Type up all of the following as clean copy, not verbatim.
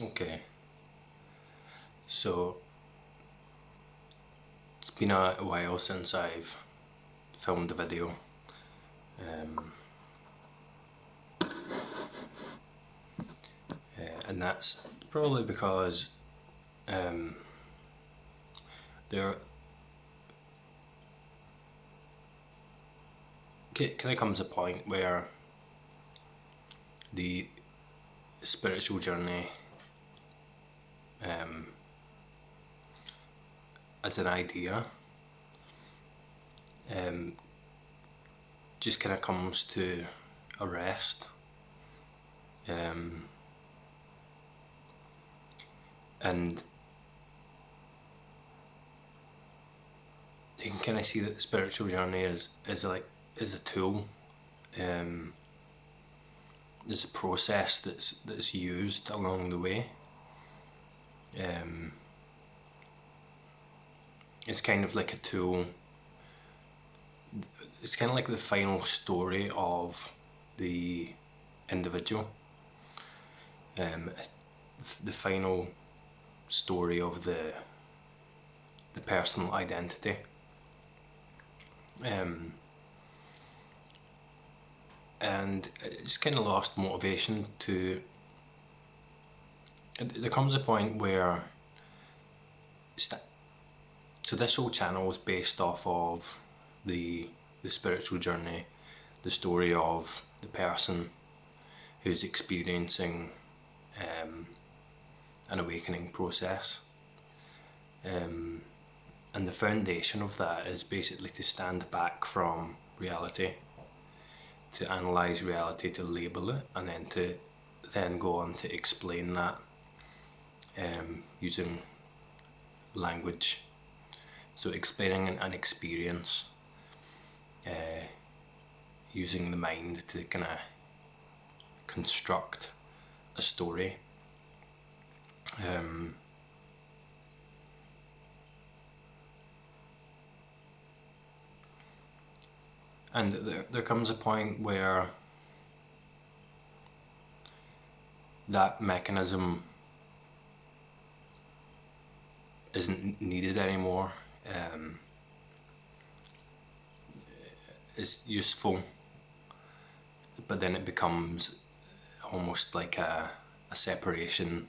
Okay, so it's been a while since I've filmed a video, um, and that's probably because um, there kind of comes a point where the spiritual journey um, as an idea um, just kind of comes to a rest. Um, and you can kind of see that the spiritual journey is a tool, um, is a process that's used along the way. Um, it's kind of like a tool. It's kind of like the final story of the individual, um, the final story of the personal identity. Um, and it's kind of lost motivation to. There comes a point where so this whole channel is based off of the spiritual journey, the story of the person who's experiencing an awakening process. And the foundation of that is basically to stand back from reality, to analyze reality, to label it, and then go on to explain that using language. So explaining an experience using the mind to kind of construct a story. And there comes a point where that mechanism isn't needed anymore. It's useful, but then it becomes almost like a separation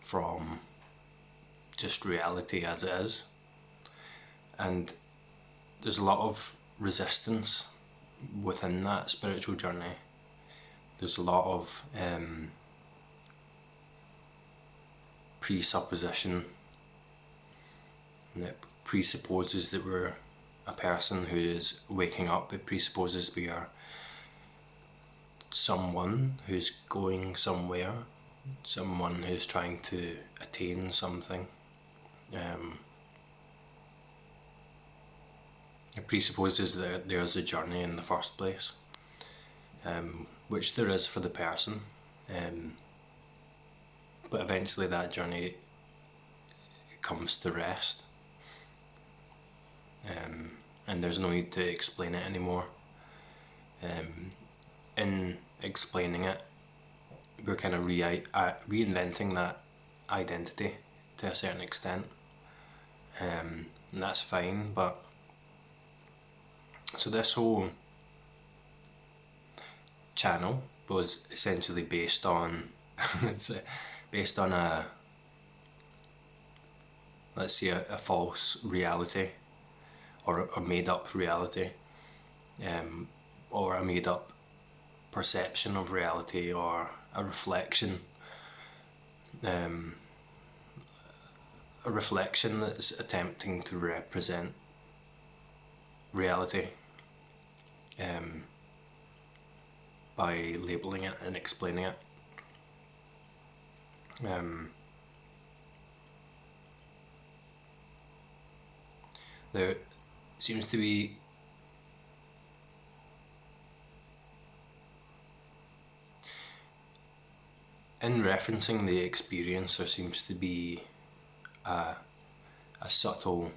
from just reality as it is. And there's a lot of resistance within that spiritual journey. There's a lot of presupposition that presupposes that we're a person who is waking up. It presupposes we are someone who's going somewhere, someone who's trying to attain something. It presupposes that there's a journey in the first place, which there is for the person, but eventually that journey comes to rest, and there's no need to explain it anymore. In explaining it, we're kind of reinventing that identity to a certain extent, and that's fine. But so this whole channel was essentially based on it's based on a, let's say, a false reality, or a made up reality, or a made up perception of reality, or a reflection, a reflection that's attempting to represent reality by labeling it and explaining it. There seems to be in referencing the experience, there seems to be a subtle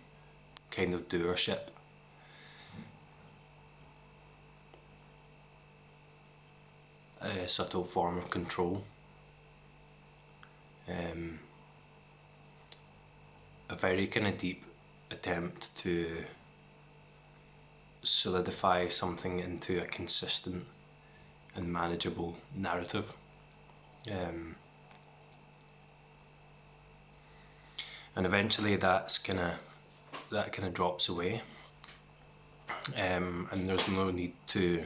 kind of doership, a subtle form of control, um, a very kind of deep attempt to solidify something into a consistent and manageable narrative. And eventually that kind of drops away, and there's no need to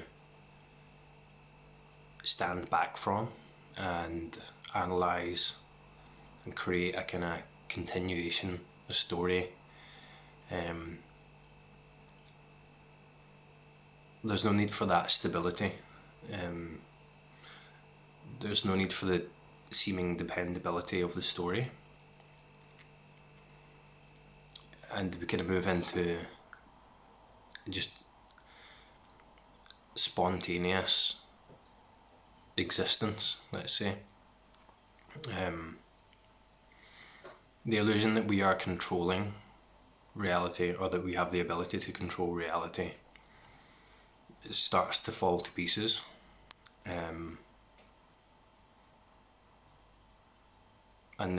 stand back from and analyze and create a kind of continuation, a story. There's no need for that stability. There's no need for the seeming dependability of the story. And we kind of move into just spontaneous existence, let's say. The illusion that we are controlling reality, or that we have the ability to control reality, it starts to fall to pieces. And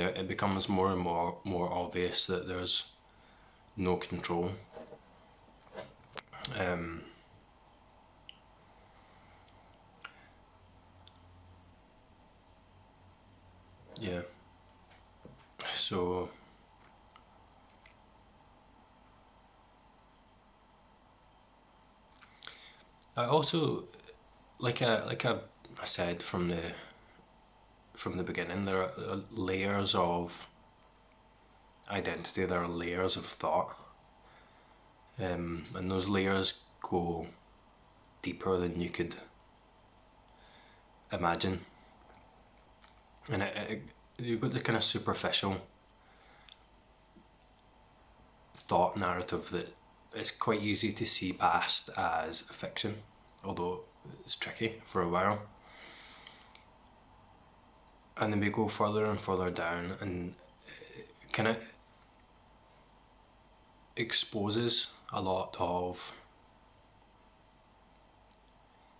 it becomes more and more obvious that there's no control. Yeah. So I also, I said from the beginning, there are layers of identity, there are layers of thought, and those layers go deeper than you could imagine. And you've got the kind of superficial thought narrative that it's quite easy to see past as fiction, although it's tricky for a while. And then we go further and further down, and it kind of exposes a lot of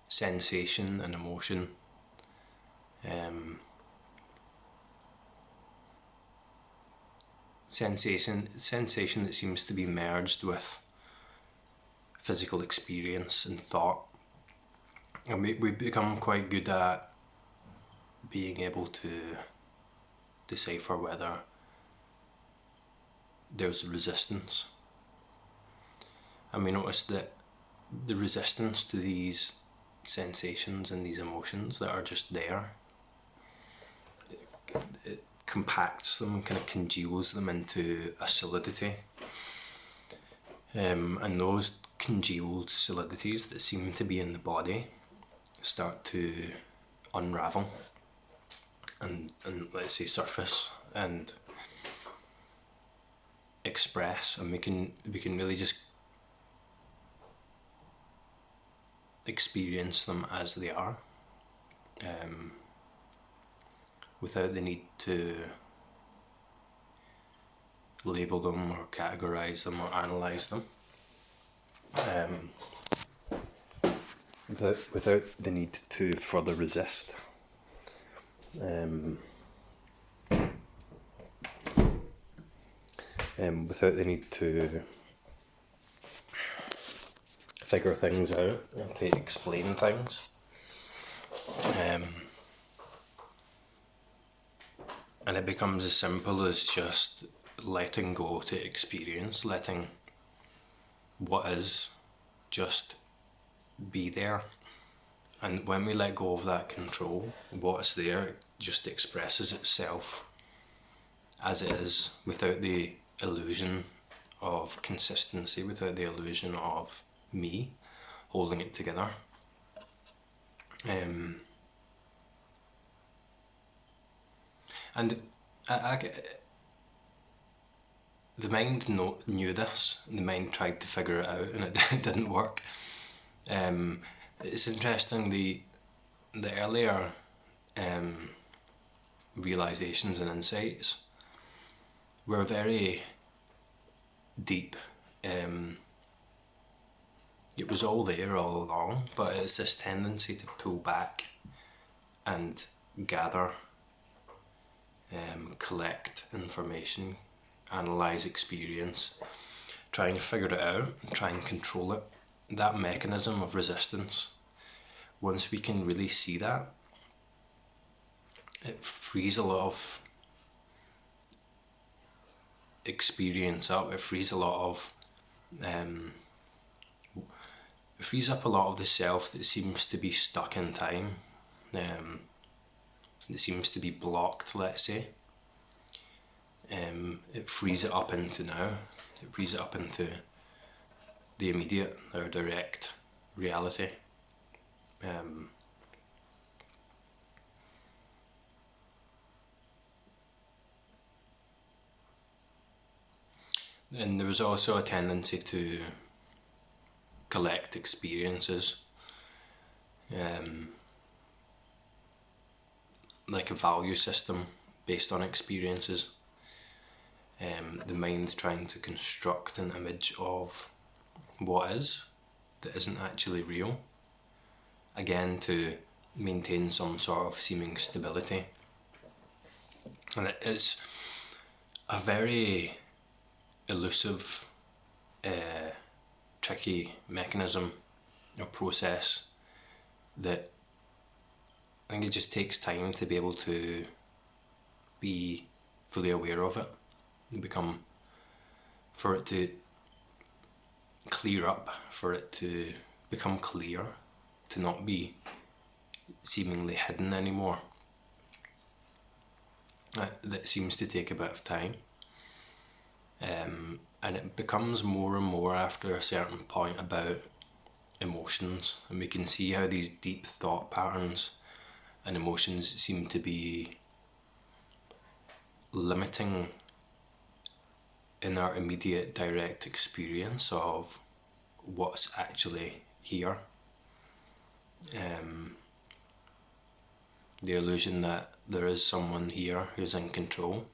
sensation and emotion, sensation that seems to be merged with physical experience and thought. And we become quite good at being able to decipher whether there's resistance. And we notice that the resistance to these sensations and these emotions that are just there, it compacts them, kind of congeals them into a solidity. And those congealed solidities that seem to be in the body start to unravel and let's say surface and express, and we can really just experience them as they are, without the need to label them or categorize them or analyze them, without the need to further resist. Without the need to figure things out and to explain things. And it becomes as simple as just letting go to experience, letting what is just be there. And when we let go of that control, what's there just expresses itself as it is, without the illusion of consistency, without the illusion of me holding it together. And the mind knew this, and the mind tried to figure it out, and it didn't work. It's interesting, the earlier realizations and insights were very deep. It was all there all along, but it's this tendency to pull back and gather collect information, analyze experience, try and figure it out, and try and control it. That mechanism of resistance, once we can really see that, it frees a lot of experience up. It frees a lot of it frees up a lot of the self that seems to be stuck in time, that seems to be blocked, let's say. It frees it up into now. It frees it up into the immediate or direct reality. And there was also a tendency to collect experiences, like a value system based on experiences. The mind trying to construct an image of what is that isn't actually real, again to maintain some sort of seeming stability. And it's a very elusive, tricky mechanism or process that I think it just takes time to be able to be fully aware of it and for it to clear up, for it to become clear, to not be seemingly hidden anymore. That seems to take a bit of time. And it becomes more and more after a certain point about emotions, and we can see how these deep thought patterns and emotions seem to be limiting in our immediate direct experience of what's actually here. The illusion that there is someone here who's in control,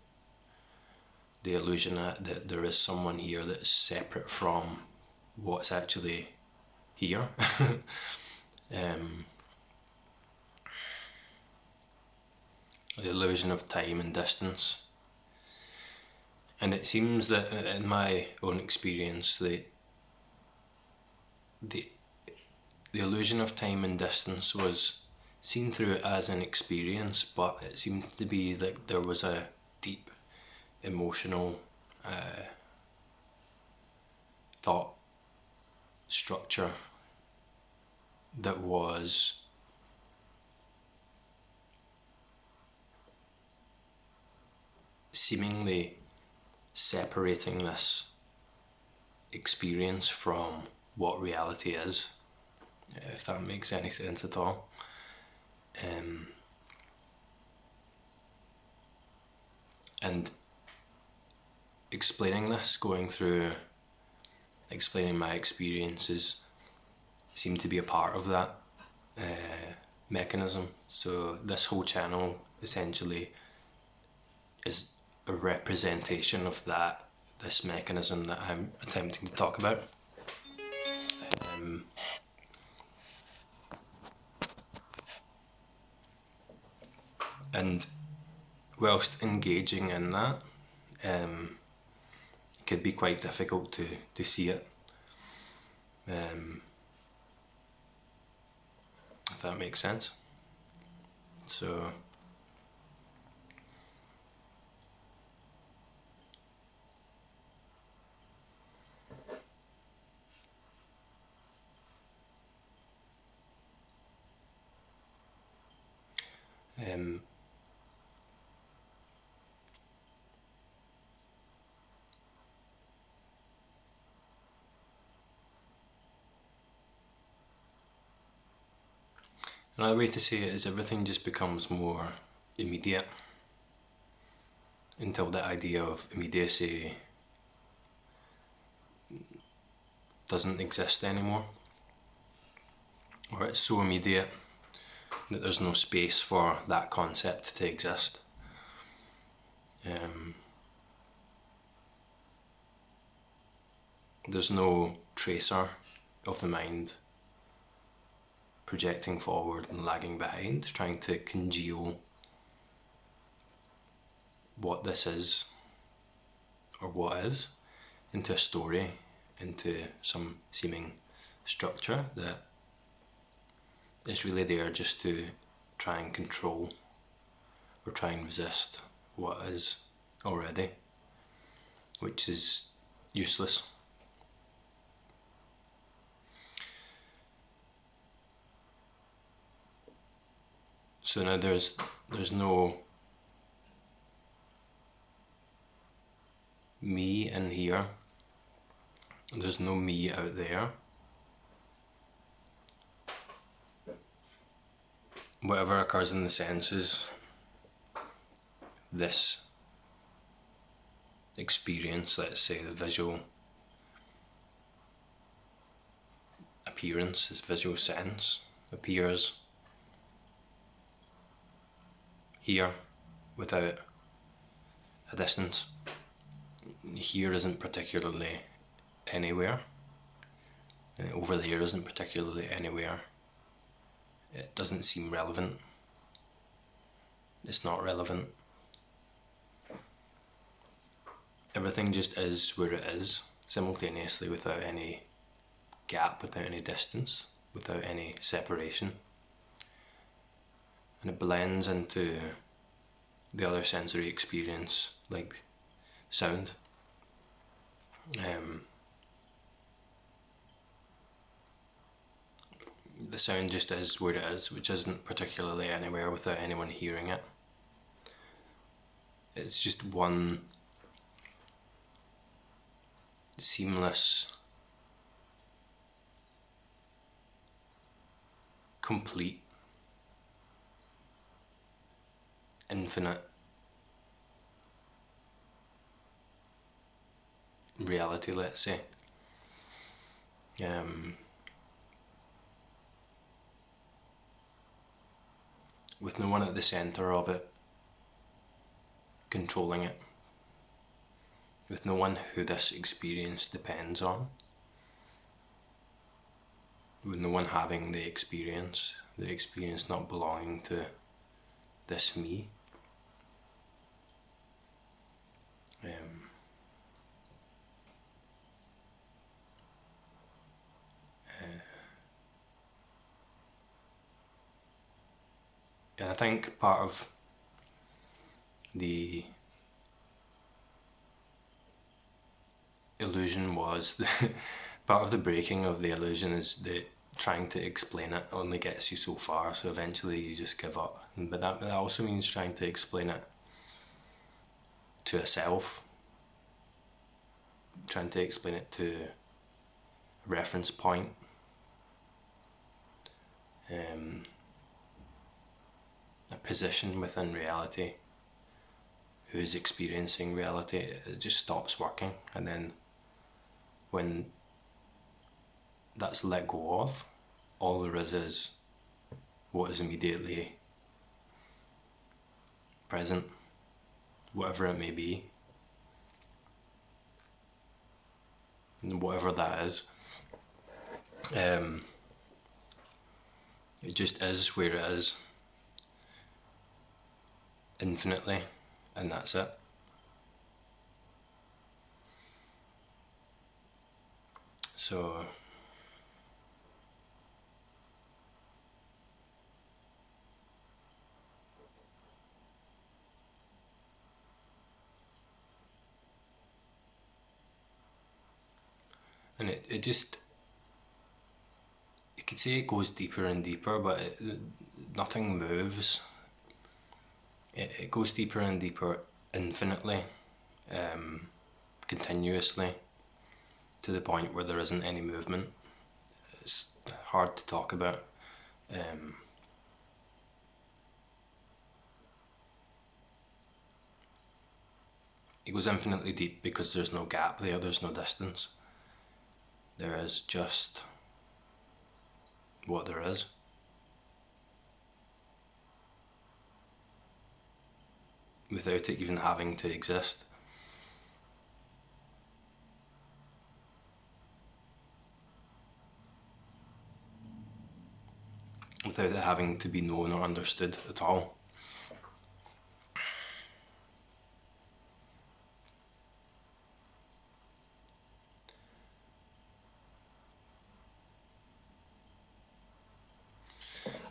the illusion that there is someone here that's separate from what's actually here. The illusion of time and distance. And it seems that in my own experience, the illusion of time and distance was seen through it as an experience, but it seemed to be like there was a deep emotional thought structure that was seemingly separating this experience from what reality is, if that makes any sense at all. And explaining this, going through explaining my experiences, seemed to be a part of that mechanism. So this whole channel essentially is a representation of this mechanism that I'm attempting to talk about. And whilst engaging in that, it could be quite difficult to see it, if that makes sense. So another way to say it is everything just becomes more immediate until the idea of immediacy doesn't exist anymore, or it's so immediate that there's no space for that concept to exist. There's no tracer of the mind projecting forward and lagging behind, trying to congeal what this is, or what is, into a story, into some seeming structure that is really there just to try and control or try and resist what is already, which is useless. So now there's no me in here, there's no me out there. Whatever occurs in the senses, this experience, let's say the visual appearance, this visual sense appears here without a distance. Here isn't particularly anywhere. Over there isn't particularly anywhere. It doesn't seem relevant. It's not relevant. Everything just is where it is, simultaneously, without any gap, without any distance, without any separation. And it blends into the other sensory experience, like sound. The sound just is where it is, which isn't particularly anywhere without anyone hearing it. It's just one seamless, complete, infinite reality, let's say. With no one at the centre of it controlling it, with no one who this experience depends on, with no one having the experience not belonging to this me. And I think part of the illusion was part of the breaking of the illusion is that trying to explain it only gets you so far, so eventually you just give up. But that also means trying to explain it to a self, trying to explain it to a reference point, a position within reality, who's experiencing reality. It just stops working, and then when that's let go of, all there is what is immediately present, whatever it may be, and whatever that is. It just is where it is, infinitely, and that's it. So and it just, you could say it goes deeper and deeper, but nothing moves. It goes deeper and deeper infinitely, continuously, to the point where there isn't any movement. It's hard to talk about. It goes infinitely deep because there's no gap there, there's no distance. There is just what there is. Without it even having to exist. Without it having to be known or understood at all.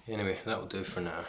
Anyway, that'll do for now.